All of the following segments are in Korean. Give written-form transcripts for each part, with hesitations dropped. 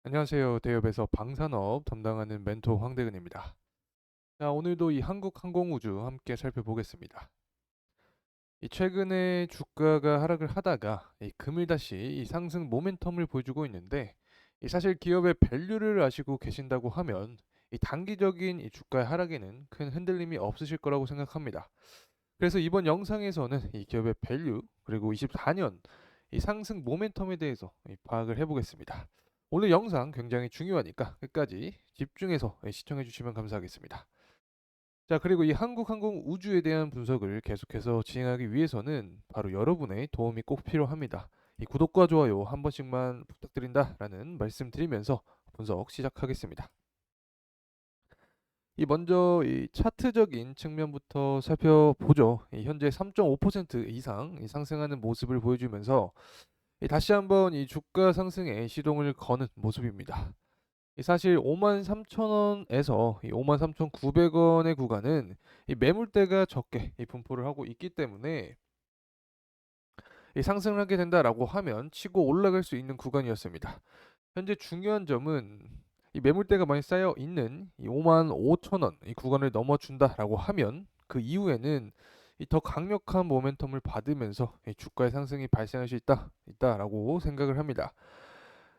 안녕하세요. 대업에서 방산업 담당하는 멘토 황대근입니다. 자, 오늘도 이 한국항공우주 함께 살펴보겠습니다. 이 최근에 주가가 하락을 하다가 이 금일 다시 이 상승 모멘텀을 보여주고 있는데, 이 사실 기업의 밸류를 아시고 계신다고 하면 이 단기적인 이 주가의 하락에는 큰 흔들림이 없으실 거라고 생각합니다. 그래서 이번 영상에서는 이 기업의 밸류 그리고 24년 이 상승 모멘텀에 대해서 이 파악을 해보겠습니다. 오늘 영상 굉장히 중요하니까 끝까지 집중해서 시청해 주시면 감사하겠습니다. 자, 그리고 이 한국항공 우주에 대한 분석을 계속해서 진행하기 위해서는 바로 여러분의 도움이 꼭 필요합니다. 이 구독과 좋아요 한 번씩만 부탁드린다라는 말씀 드리면서 분석 시작하겠습니다. 이 먼저 이 차트적인 측면부터 살펴보죠. 이 현재 3.5% 이상 상승하는 모습을 보여주면서 다시 한번 이 주가 상승에 시동을 거는 모습입니다. 사실 53,000원에서 53,900원의 구간은 이 매물대가 적게 분포를 하고 있기 때문에 상승을 하게 된다라고 하면 치고 올라갈 수 있는 구간이었습니다. 현재 중요한 점은 이 매물대가 많이 쌓여 있는 이 55,000원 이 구간을 넘어준다라고 하면 그 이후에는 이 더 강력한 모멘텀을 받으면서 이 주가의 상승이 발생할 수 있다라고 생각을 합니다.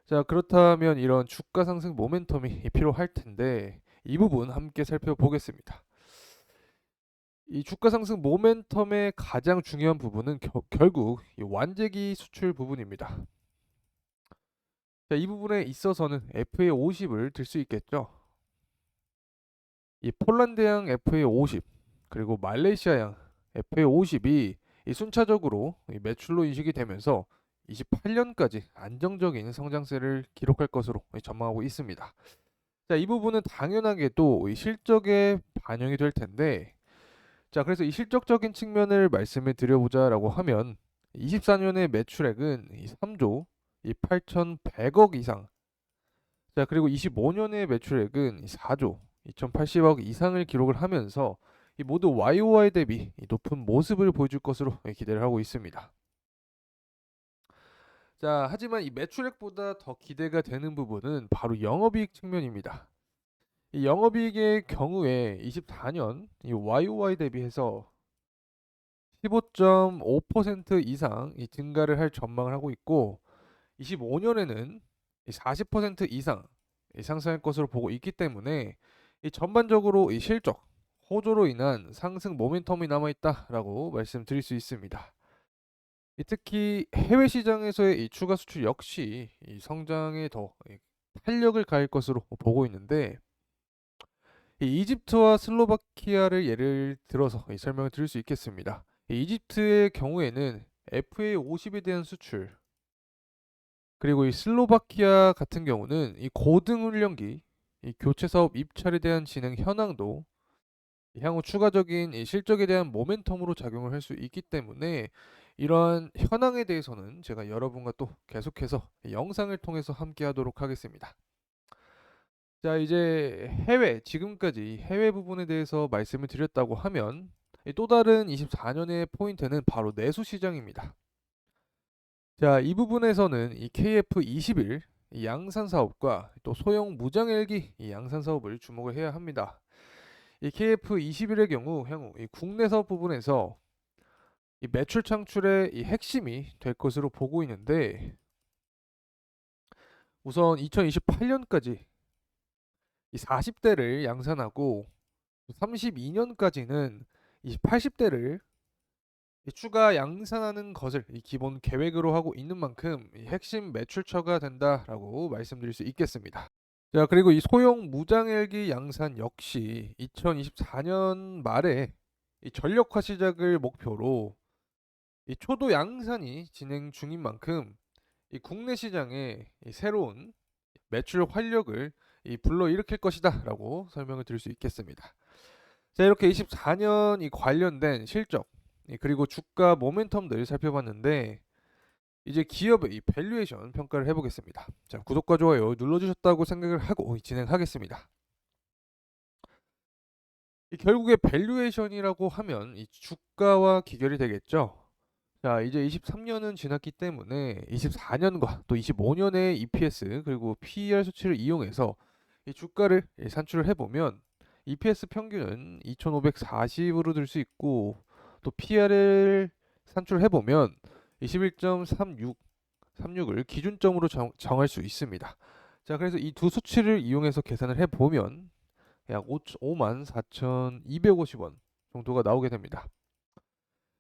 자, 그렇다면 이런 주가 상승 모멘텀이 필요할 텐데 이 부분 함께 살펴보겠습니다. 이 주가 상승 모멘텀의 가장 중요한 부분은 결국 이 완제기 수출 부분입니다. 자, 이 부분에 있어서는 FA50을 들 수 있겠죠. 이 폴란드양 FA50 그리고 말레이시아양 FA50이 이 순차적으로 이 매출로 인식이 되면서 28년까지 안정적인 성장세를 기록할 것으로 전망하고 있습니다. 자, 이 부분은 당연하게도 이 실적에 반영이 될 텐데, 자, 그래서 이 실적적인 측면을 말씀을 드려보자라고 하면 24년의 매출액은 이 3조 이 8,100억 이상, 자, 그리고 25년의 매출액은 4조 2,080억 이상을 기록을 하면서 이 모두 YOY 대비 이 높은 모습을 보여줄 것으로 기대를 하고 있습니다. 자, 하지만 이 매출액보다 더 기대가 되는 부분은 바로 영업이익 측면입니다. 이 영업이익의 경우에 24년 이 YOY 대비해서 15.5% 이상 이 증가를 할 전망을 하고 있고, 25년에는 40% 이상 상승할 것으로 보고 있기 때문에 이 전반적으로 이 실적 호조로 인한 상승 모멘텀이 남아 있다라고 말씀드릴 수 있습니다. 특히 해외 시장에서의 이 추가 수출 역시 이 성장에 더 탄력을 가할 것으로 보고 있는데, 이 이집트와 슬로바키아를 예를 들어서 설명을 드릴 수 있겠습니다. 이 이집트의 경우에는 FA50에 대한 수출, 그리고 이 슬로바키아 같은 경우는 이 고등훈련기, 이 교체 사업 입찰에 대한 진행 현황도 향후 추가적인 이 실적에 대한 모멘텀으로 작용을 할 수 있기 때문에 이러한 현황에 대해서는 제가 여러분과 또 계속해서 영상을 통해서 함께 하도록 하겠습니다. 자, 이제 지금까지 해외 부분에 대해서 말씀을 드렸다고 하면 또 다른 24년의 포인트는 바로 내수 시장입니다. 자, 이 부분에서는 이 KF21 이 양산 사업과 또 소형 무장 헬기 이 양산 사업을 주목을 해야 합니다. 이 KF21의 경우 향후 이 국내 사업 부분에서 이 매출 창출의 이 핵심이 될 것으로 보고 있는데, 우선 2028년까지 이 40대를 양산하고 32년까지는 이 80대를 추가 양산하는 것을 이 기본 계획으로 하고 있는 만큼 이 핵심 매출처가 된다라고 말씀드릴 수 있겠습니다. 자, 그리고 이 소형 무장 헬기 양산 역시 2024년 말에 이 전력화 시작을 목표로 이 초도 양산이 진행 중인 만큼 이 국내 시장에 이 새로운 매출 활력을 불러일으킬 것이다라고 설명을 드릴 수 있겠습니다. 자, 이렇게 24년 이 관련된 실적 그리고 주가 모멘텀들 살펴봤는데, 이제 기업의 이 밸류에이션 평가를 해보겠습니다. 자, 구독과 좋아요 눌러주셨다고 생각을 하고 진행하겠습니다. 결국에 밸류에이션이라고 하면 이 주가와 기결이 되겠죠. 자, 이제 23년은 지났기 때문에 24년과 또 25년의 EPS 그리고 PER 수치를 이용해서 이 주가를 산출을 해보면 EPS 평균은 2,540으로 들 수 있고 또 PER을 산출을 해보면 21.36을 기준점으로 정할 수 있습니다. 자, 그래서 이 두 수치를 이용해서 계산을 해보면 약 54,250원 정도가 나오게 됩니다.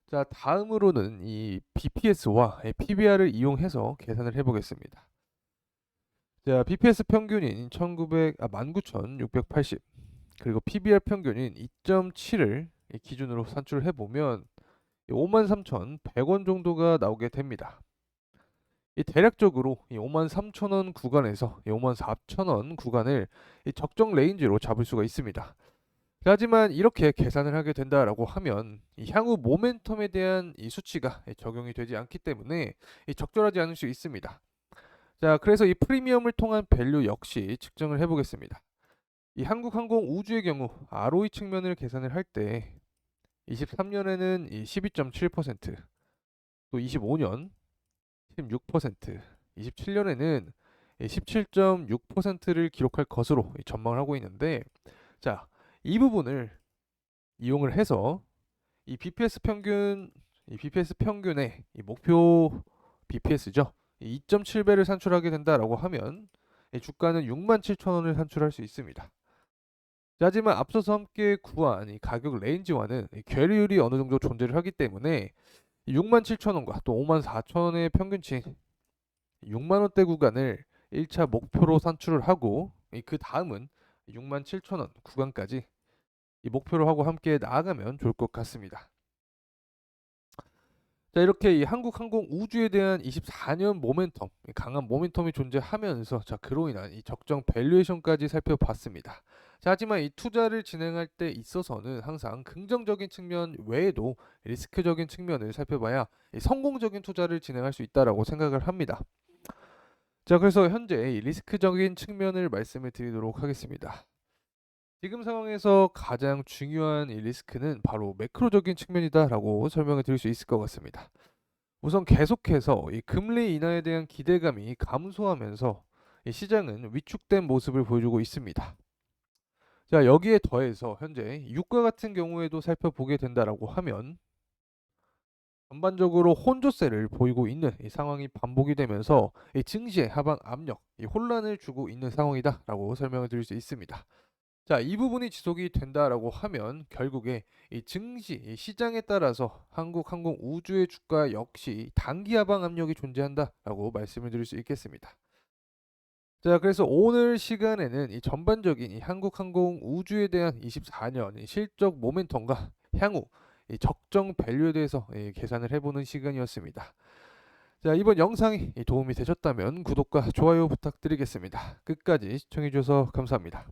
자, 다음으로는 이 BPS와 PBR을 이용해서 계산을 해보겠습니다. 자, BPS 평균인 19,680 그리고 PBR 평균인 2.7을 기준으로 산출을 해보면 53,100원 정도가 나오게 됩니다. 이 대략적으로 이 53,000원 구간에서 이 54,000원 구간을 이 적정 레인지로 잡을 수가 있습니다. 하지만 이렇게 계산을 하게 된다라고 하면 이 향후 모멘텀에 대한 이 수치가 적용이 되지 않기 때문에 적절하지 않을 수 있습니다. 자, 그래서 이 프리미엄을 통한 밸류 역시 측정을 해보겠습니다. 이 한국항공우주의 경우 ROE 측면을 계산을 할 때 23년에는 이 12.7%, 또 25년 16%, 27년에는 17.6%를 기록할 것으로 전망을 하고 있는데, 자, 이 부분을 이용을 해서 이 BPS 평균, 이 BPS 평균의 이 목표 BPS죠. 2.7배를 산출하게 된다라고 하면 이 주가는 67,000원을 산출할 수 있습니다. 하지만 앞서서 함께 구한 이 가격 레인지와는 이 괴리율이 어느 정도 존재를 하기 때문에 67,000원과 또 54,000원의 평균치 6만원대 구간을 1차 목표로 산출을 하고 그 다음은 67,000원 구간까지 이 목표로 하고 함께 나아가면 좋을 것 같습니다. 자, 이렇게 이 한국항공 우주에 대한 24년 모멘텀, 강한 모멘텀이 존재하면서 자, 그로 인한 이 적정 밸류에이션까지 살펴봤습니다. 자, 하지만 이 투자를 진행할 때 있어서는 항상 긍정적인 측면 외에도 리스크적인 측면을 살펴봐야 이 성공적인 투자를 진행할 수 있다라고 생각을 합니다. 자, 그래서 현재 이 리스크적인 측면을 말씀을 드리도록 하겠습니다. 지금 상황에서 가장 중요한 이 리스크는 바로 매크로적인 측면이다라고 설명을 드릴 수 있을 것 같습니다. 우선 계속해서 이 금리 인하에 대한 기대감이 감소하면서 이 시장은 위축된 모습을 보여주고 있습니다. 자, 여기에 더해서 현재 유가 같은 경우에도 살펴보게 된다라고 하면 전반적으로 혼조세를 보이고 있는 이 상황이 반복이 되면서 이 증시의 하방 압력, 이 혼란을 주고 있는 상황이다라고 설명을 드릴 수 있습니다. 자, 이 부분이 지속이 된다라고 하면 결국에 이 증시, 이 시장에 따라서 한국항공우주의 주가 역시 단기 하방 압력이 존재한다라고 말씀을 드릴 수 있겠습니다. 자, 그래서 오늘 시간에는 이 전반적인 이 한국항공우주에 대한 24년 실적 모멘텀과 향후 이 적정 밸류에 대해서 계산을 해보는 시간이었습니다. 자, 이번 영상이 도움이 되셨다면 구독과 좋아요 부탁드리겠습니다. 끝까지 시청해주셔서 감사합니다.